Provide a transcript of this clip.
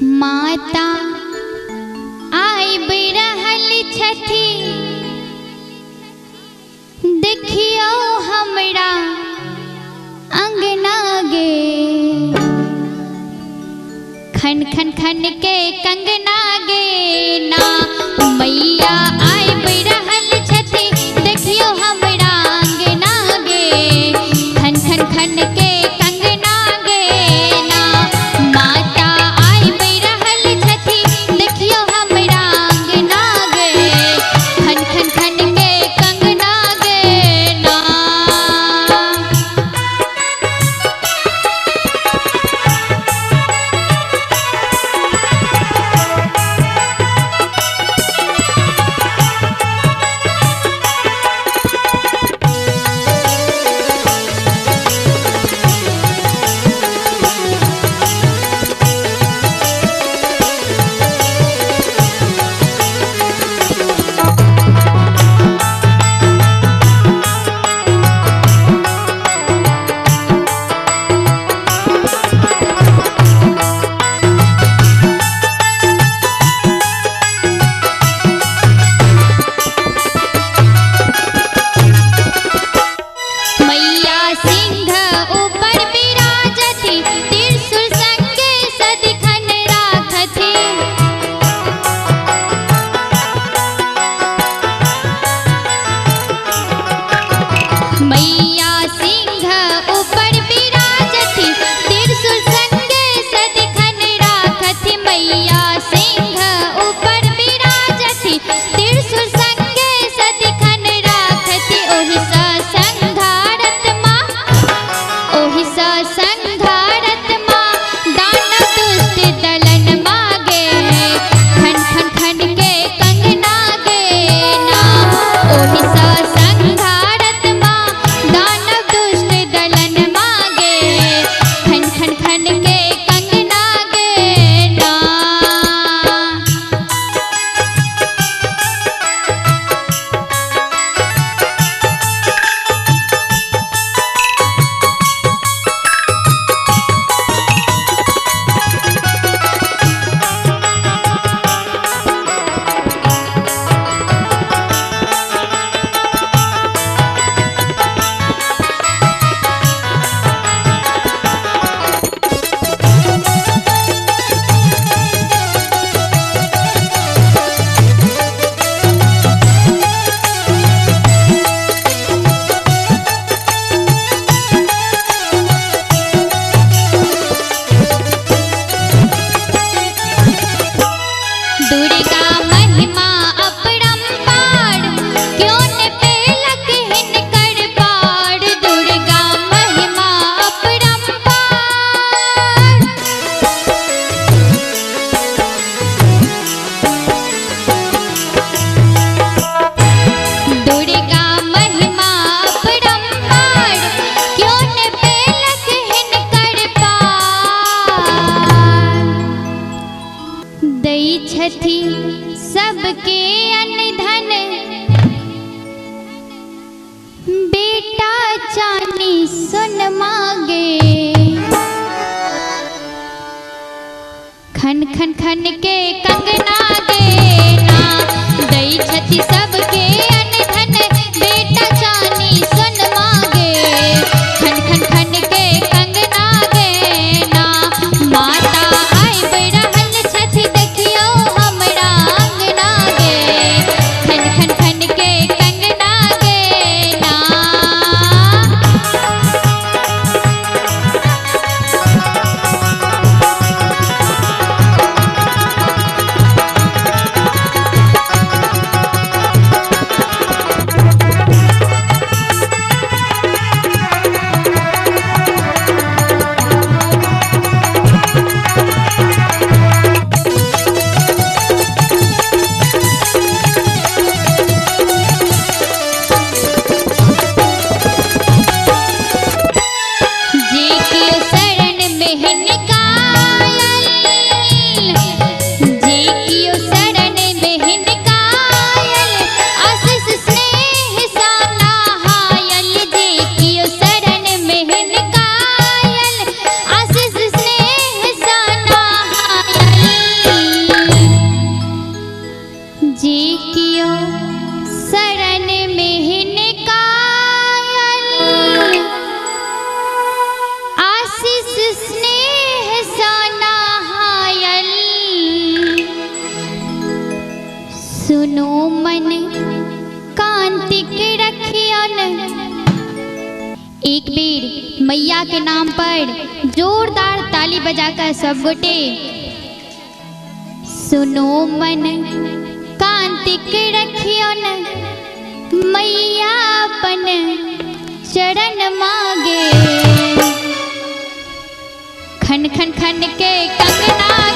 माता आइब रहल छथि, देखियो हमरा अंगना गे। खन खन खन के कंगना गे ना, मैया आइब रहल छथि, देखियो हमरा अंगना गे। खन खन खन के कंगना गे ना, माता आइब रहल छथि, देखियो हमरा अंगना गे। खन खन खन के कंगना गे ना। मैया सिंह ऊपर विराजति, त्रिशूल संगे सदिखन राखति। मैया सिंह ऊपर विराजति, त्रिशूल संगे सदिखन राखति। ओहि सा संघारत माँ, ओहि सा संघारत माँ, दानव दुष्ट दलन मागे। खन खन खन के कंगना गे ना, ओहि सा संघारत माँ, दानव दुष्ट दलन मागे। खन खन खन के कंगना गे ना। दुर्गा महिमा अपरंपार, क्यों न पेलक हिनकर पार। दुर्गा महिमा अपरंपार, दुर्गा महिमा अपरंपार, क्यों न पेलक हिनकर पार। दै छथि सबके अन्न धन, बेटा चानी सुन मांगे। खन खन खन के कंगना गे ना, दै छथि सबके अन्न धन, बेटा चानी सुन मांगे। खन खन खन के कंगना गे ना, माता आइब रहल छथि, देखियो हमरा अंगना गे। खन खन खन के कंगना गे ना। सुनो मन कांति के रखियन। एक बेर मैया के नाम पर जोरदार ताली बजाकर सब गोटे सुनो मन कांति के रखियन, मैया अपन चरण मांगे। खन खन खन के कंगना